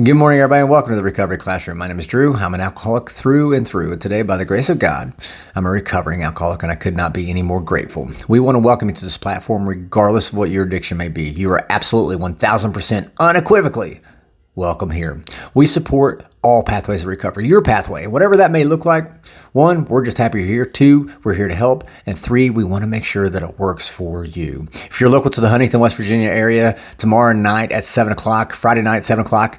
Good morning, everybody, and welcome to the Recovery Classroom. My name is Drew. I'm an alcoholic through and through. And today, by the grace of God, I'm a recovering alcoholic, and I could not be any more grateful. We want to welcome you to this platform, regardless of what your addiction may be. You are absolutely 1,000% unequivocally welcome here. We support all pathways of recovery, your pathway, whatever that may look like. One, we're just happy you're here. Two, we're here to help. And three, we want to make sure that it works for you. If you're local to the Huntington, West Virginia area, tomorrow night at 7 o'clock, Friday night at 7 o'clock,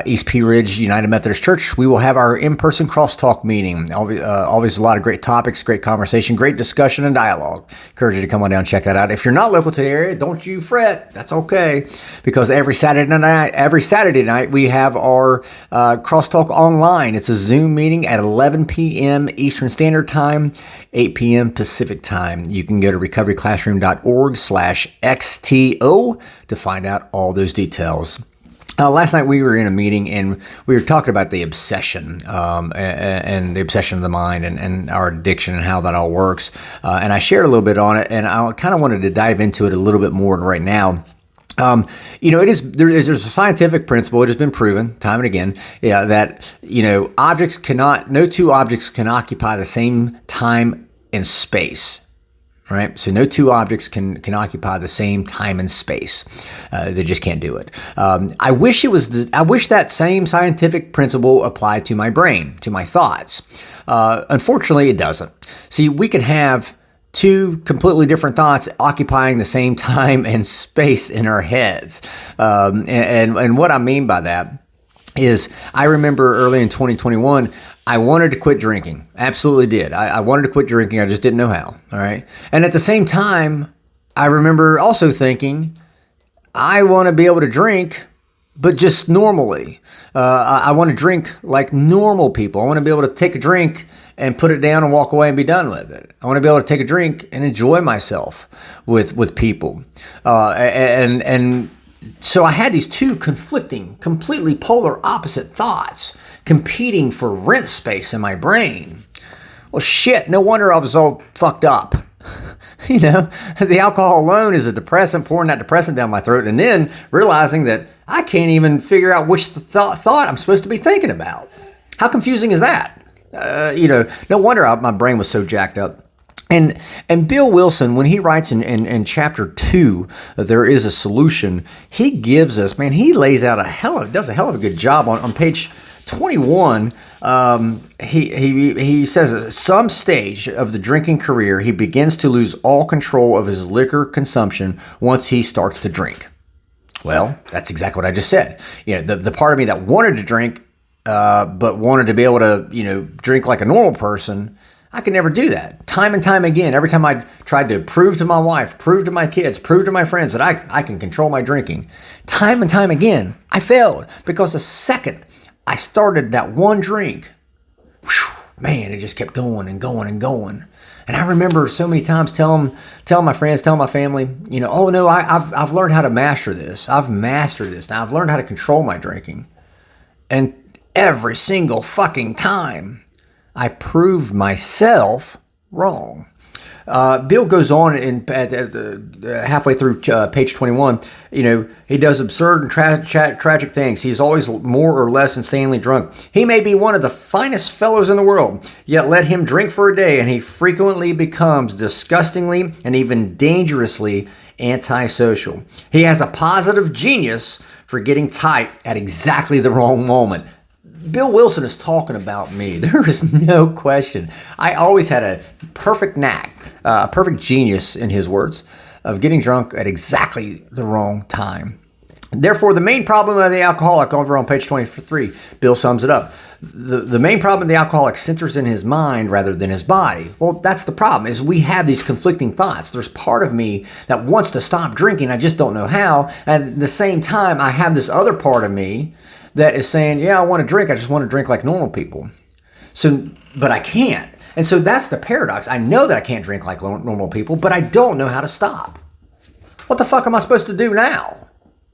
East Pea Ridge United Methodist Church, we will have our in-person crosstalk meeting. Always a lot of great topics, great conversation, great discussion and dialogue. Encourage you to come on down and check that out. If you're not local to the area, don't you fret. That's okay. Because every Saturday night, we have our crosstalk online. It's a Zoom meeting at 11 p.m. Eastern Standard Time, 8 p.m. Pacific Time. You can go to recoveryclassroom.org/XTO to find out all those details. Last night we were in a meeting and we were talking about the obsession and the obsession of the mind and our addiction and how that all works. And I shared a little bit on it, and I kind of wanted to dive into it a little bit more right now. There's a scientific principle. It has been proven time and again, that, no two objects can occupy the same time and space. Right. So no two objects can occupy the same time and space. They just can't do it. I wish that same scientific principle applied to my brain, to my thoughts. Unfortunately, it doesn't. See, we can have two completely different thoughts occupying the same time and space in our heads. And what I mean by that is, I remember early in 2021, I wanted to quit drinking. Absolutely did. I wanted to quit drinking. I just didn't know how. All right. And at the same time, I remember also thinking, I want to be able to drink, but just normally. I want to drink like normal people. I want to be able to take a drink and put it down and walk away and be done with it. I want to be able to take a drink and enjoy myself with people. And so I had these two conflicting, completely polar opposite thoughts competing for rent space in my brain. Well, shit, no wonder I was all fucked up. The alcohol alone is a depressant, pouring that depressant down my throat, and then realizing that I can't even figure out which thought I'm supposed to be thinking about. How confusing is that? No wonder my brain was so jacked up. And Bill Wilson, when he writes in chapter 2, There Is a Solution, he gives us, he lays out does a hell of a good job on page 21. He says at some stage of the drinking career, he begins to lose all control of his liquor consumption once he starts to drink. Well, that's exactly what I just said. The part of me that wanted to drink, but wanted to be able to, drink like a normal person, I could never do that. Time and time again, every time I tried to prove to my wife, prove to my kids, prove to my friends that I can control my drinking, time and time again, I failed. Because the second I started that one drink, it just kept going and going and going. And I remember so many times telling my friends, telling my family, oh no, I've learned how to master this. I've mastered this. Now I've learned how to control my drinking. And every single fucking time, I proved myself wrong. Bill goes on halfway through page 21. He does absurd and tragic things. He's always more or less insanely drunk. He may be one of the finest fellows in the world, yet let him drink for a day, and he frequently becomes disgustingly and even dangerously antisocial. He has a positive genius for getting tight at exactly the wrong moment. Bill Wilson is talking about me. There is no question. I always had a perfect knack, a perfect genius, in his words, of getting drunk at exactly the wrong time. Therefore, the main problem of the alcoholic, over on page 23, Bill sums it up. The main problem of the alcoholic centers in his mind rather than his body. Well, that's the problem, is we have these conflicting thoughts. There's part of me that wants to stop drinking. I just don't know how. And at the same time, I have this other part of me that is saying, yeah, I want to drink. I just want to drink like normal people. But I can't. And so that's the paradox. I know that I can't drink like normal people, but I don't know how to stop. What the fuck am I supposed to do now?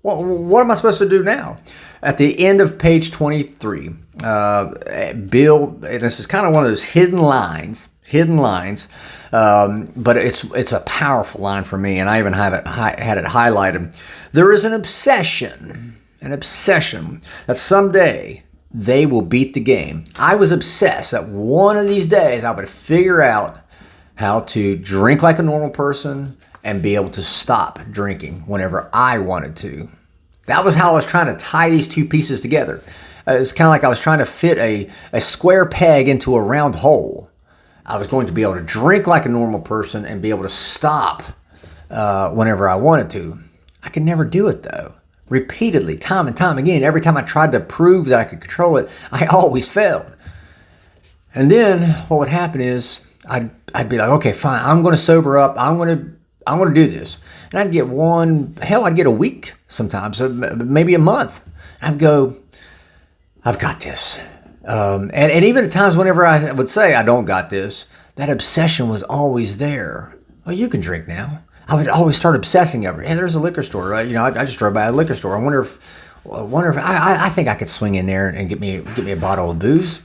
What am I supposed to do now? At the end of page 23, Bill, and this is kind of one of those hidden lines, but it's a powerful line for me, and I even had it highlighted. There is an obsession an obsession that someday they will beat the game. I was obsessed that one of these days I would figure out how to drink like a normal person and be able to stop drinking whenever I wanted to. That was how I was trying to tie these two pieces together. It's kind of like I was trying to fit a square peg into a round hole. I was going to be able to drink like a normal person and be able to stop whenever I wanted to. I could never do it though. Repeatedly, time and time again, every time I tried to prove that I could control it, I always failed. And then what would happen is I'd be like, okay, fine, I'm going to sober up. I'm going to do this. And I'd get I'd get a week sometimes, maybe a month. I'd go, I've got this. And even at times whenever I would say I don't got this, that obsession was always there. Oh, you can drink now. I would always start obsessing over it. Hey, there's a liquor store, right? I just drove by a liquor store. I wonder if I think I could swing in there and get me a bottle of booze.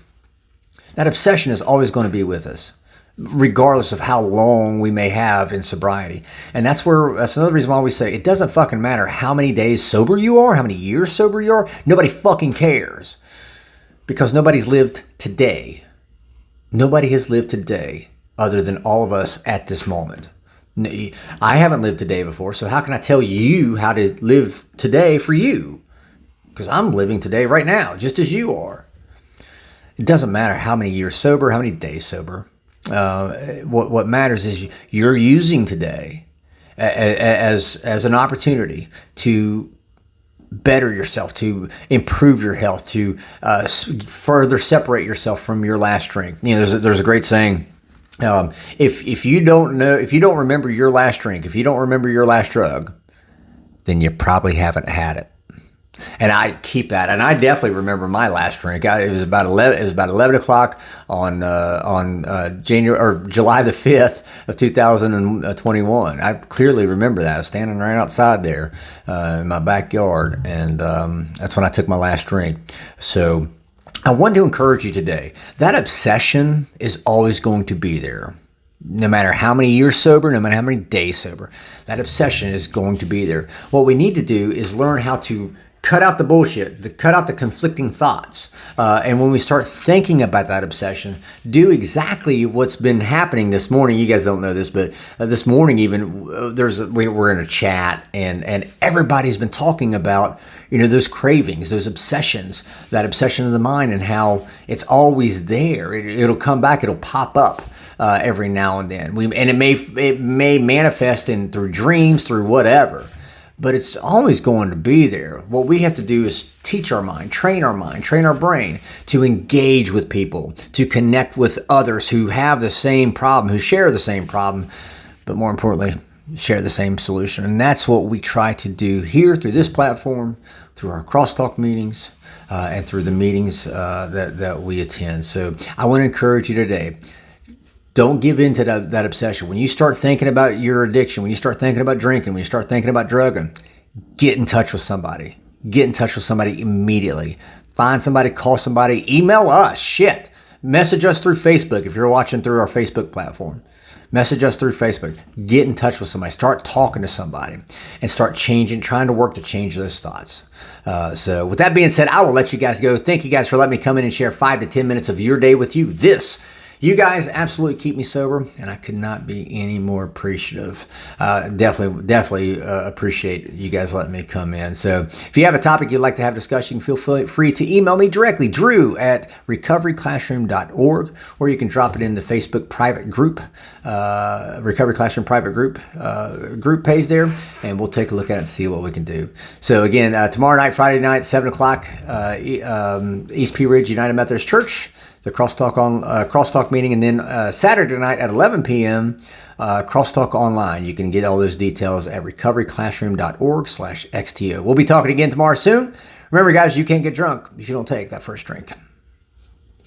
That obsession is always going to be with us, regardless of how long we may have in sobriety. And that's another reason why we say it doesn't fucking matter how many days sober you are, how many years sober you are. Nobody fucking cares, because nobody's lived today. Nobody has lived today other than all of us at this moment. I haven't lived today before, so how can I tell you how to live today for you? Because I'm living today right now, just as you are. It doesn't matter how many years sober, how many days sober. What matters is you're using today as an opportunity to better yourself, to improve your health, to further separate yourself from your last drink. There's a great saying. If you don't remember your last drink, if you don't remember your last drug, then you probably haven't had it. And I keep that, and I definitely remember my last drink. It was about 11 o'clock on July the 5th of 2021. I clearly remember that. I was standing right outside there in my backyard, and that's when I took my last drink. So I want to encourage you today. That obsession is always going to be there. No matter how many years sober, no matter how many days sober, that obsession is going to be there. What we need to do is learn how to cut out the bullshit, to cut out the conflicting thoughts. And when we start thinking about that obsession, do exactly what's been happening this morning. You guys don't know this, but this morning even, we're in a chat and everybody's been talking about, those cravings, those obsessions, that obsession of the mind, and how it's always there. It'll come back, it'll pop up every now and then. And it may manifest through dreams, through whatever. But it's always going to be there. What we have to do is teach our mind, train our brain to engage with people, to connect with others who have the same problem, who share the same problem, but more importantly, share the same solution. And that's what we try to do here through this platform, through our crosstalk meetings, and through the meetings that we attend. So I want to encourage you today. Don't give in to that obsession. When you start thinking about your addiction, when you start thinking about drinking, when you start thinking about drugging, get in touch with somebody. Get in touch with somebody immediately. Find somebody, call somebody, email us, Message us through Facebook if you're watching through our Facebook platform. Message us through Facebook. Get in touch with somebody. Start talking to somebody and start trying to work to change those thoughts. So with that being said, I will let you guys go. Thank you guys for letting me come in and share 5 to 10 minutes of your day with you. You guys absolutely keep me sober, and I could not be any more appreciative. Definitely appreciate you guys letting me come in. So if you have a topic you'd like to have discussion, feel free to email me directly, drew@recoveryclassroom.org, or you can drop it in the Facebook private group, Recovery Classroom private group page there, and we'll take a look at it and see what we can do. So again, tomorrow night, Friday night, 7 o'clock, East Pea Ridge United Methodist Church, the crosstalk meeting, and then Saturday night at 11 p.m. Crosstalk online. You can get all those details at recoveryclassroom.org/XTO. We'll be talking again tomorrow soon. Remember, guys, you can't get drunk if you don't take that first drink.